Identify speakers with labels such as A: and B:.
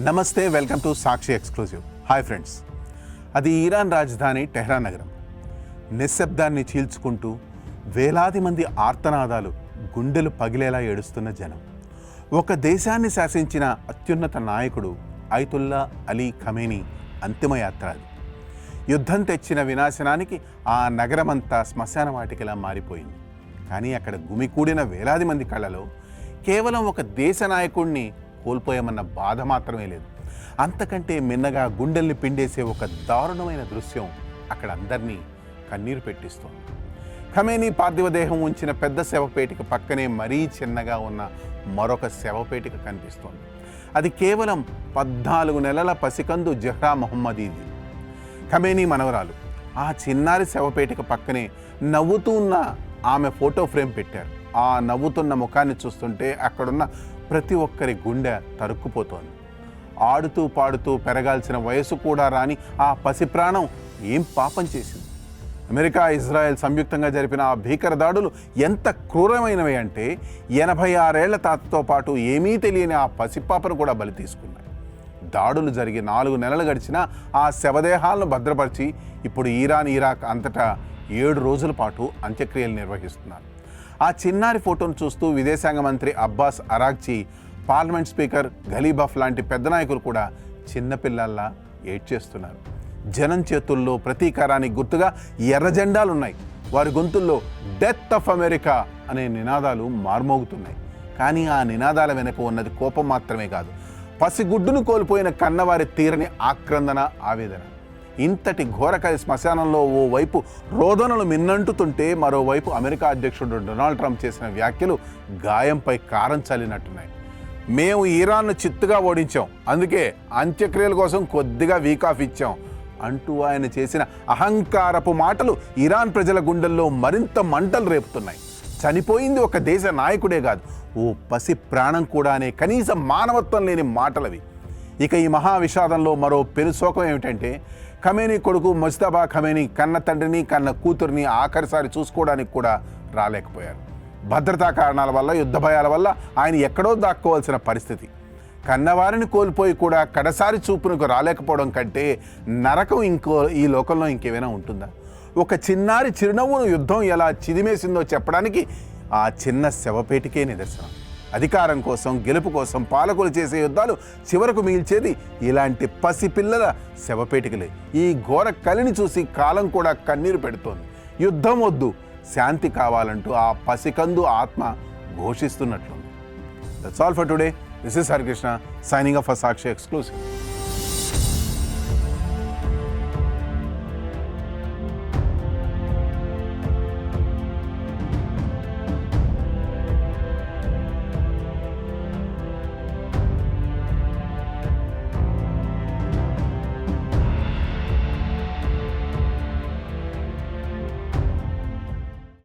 A: నమస్తే, welcome to Sakshi exclusive. Hi friends. అది Iran రాజధాని టెహ్రాన్ నగరం. నిశ్శబ్దాన్ని చీల్చుకుంటూ వేలాది మంది ఆర్తనాదాలు, గుండెలు పగిలేలా ఏడుస్తున్న జనం. ఒక దేశాన్ని శాసించిన అత్యున్నత నాయకుడు అయతుల్లా అలీ ఖమేనీ అంతిమయాత్ర అది. యుద్ధం తెచ్చిన వినాశనానికి ఆ నగరమంతా శ్మశాన వాటికలా మారిపోయింది. కానీ అక్కడ గుమికూడిన వేలాది మంది కళ్ళలో కేవలం ఒక దేశ నాయకుడిని కోల్పోయామన్న బాధ మాత్రమే లేదు. అంతకంటే మిన్నగా గుండెల్ని పిండేసే ఒక దారుణమైన దృశ్యం అక్కడ అందరినీ కన్నీరు పెట్టిస్తోంది. ఖమేనీ పార్థివ దేహం ఉంచిన పెద్ద శవపేటిక పక్కనే మరీ చిన్నగా ఉన్న మరొక శవపేటిక కనిపిస్తోంది. అది కేవలం 14 నెలల పసికందు జహ్రా మొహమ్మదీది, ఖమేనీ మనవరాలు. ఆ చిన్నారి శవపేటిక పక్కనే నవ్వుతూ ఉన్న ఆమె ఫోటో ఫ్రేమ్ పెట్టారు. ఆ నవ్వుతున్న ముఖాన్ని చూస్తుంటే అక్కడున్న ప్రతి ఒక్కరి గుండె తరుక్కుపోతోంది. ఆడుతూ పాడుతూ పెరగాల్సిన వయసు కూడా రాని ఆ పసి ప్రాణం ఏం పాపం చేసింది? అమెరికా, ఇజ్రాయెల్ సంయుక్తంగా జరిపిన ఆ భీకర దాడులు ఎంత క్రూరమైనవి అంటే 86 ఏళ్ల తాతతో పాటు ఏమీ తెలియని ఆ పసిపాపను కూడా బలి తీసుకున్నాయి. దాడులు జరిగి 4 నెలలు గడిచినా ఆ శవదేహాలను భద్రపరిచి ఇప్పుడు ఇరాన్, ఇరాక్ అంతటా 7 రోజుల పాటు అంత్యక్రియలు నిర్వహిస్తున్నారు. ఆ చిన్నారి ఫోటోను చూస్తూ విదేశాంగ మంత్రి అబ్బాస్ అరాగ్చి, పార్లమెంట్ స్పీకర్ ఘలీబఫ్ లాంటి పెద్ద నాయకులు కూడా చిన్నపిల్లల్లా ఏడ్చేస్తున్నారు. జనం చేతుల్లో ప్రతీకారానికి గుర్తుగా ఎర్ర జెండాలున్నాయి. వారి గొంతుల్లో డెత్ ఆఫ్ అమెరికా అనే నినాదాలు మార్మోగుతున్నాయి. కానీ ఆ నినాదాల వెనుక ఉన్నది కోపం మాత్రమే కాదు, పసిగుడ్డును కోల్పోయిన కన్నవారి తీరని ఆక్రందన, ఆవేదన. ఇంతటి ఘోరకాయ శ్మశానంలో ఓవైపు రోదనలు మిన్నంటుతుంటే మరోవైపు అమెరికా అధ్యక్షుడు డొనాల్డ్ ట్రంప్ చేసిన వ్యాఖ్యలు గాయంపై కారం చల్లినట్టున్నాయి. మేము ఇరాన్ను చిత్తుగా ఓడించాం, అందుకే అంత్యక్రియల కోసం కొద్దిగా వీక్ ఆఫ్ ఇచ్చాం అంటూ ఆయన చేసిన అహంకారపు మాటలు ఇరాన్ ప్రజల గుండెల్లో మరింత మంటలు రేపుతున్నాయి. చనిపోయింది ఒక దేశ నాయకుడే కాదు, ఓ పసి ప్రాణం కూడా అనే కనీస మానవత్వం లేని మాటలవి. ఇక ఈ మహా విషాదంలో మరో పెనుశోకం ఏమిటంటే, ఖమేనీ కొడుకు ముజ్తబా ఖమేనీ కన్న తండ్రిని, కన్న కూతురిని ఆఖరిసారి చూసుకోవడానికి కూడా రాలేకపోయారు. భద్రతా కారణాల వల్ల, యుద్ధ భయాల వల్ల ఆయన ఎక్కడో దాక్కోవాల్సిన పరిస్థితి. కన్నవారిని కోల్పోయి కూడా కడసారి చూపునకు రాలేకపోవడం కంటే నరకం ఈ లోకంలో ఇంకేమైనా ఉంటుందా? ఒక చిన్నారి చిరునవ్వును యుద్ధం ఎలా చిదిమేసిందో చెప్పడానికి ఆ చిన్న శవపేటికే నిదర్శనం. అధికారం కోసం, గెలుపు కోసం పాలకులు చేసే యుద్ధాలు చివరకు మిగిల్చేది ఇలాంటి పసిపిల్లల శవపేటికలే. ఈ ఘోర కలిని చూసి కాలం కూడా కన్నీరు పెడుతోంది. యుద్ధం వద్దు, శాంతి కావాలంటూ ఆ పసికందు ఆత్మ ఘోషిస్తున్నట్లుంది. That's all for today. This is Hare Krishna signing off for Sakshi Exclusive.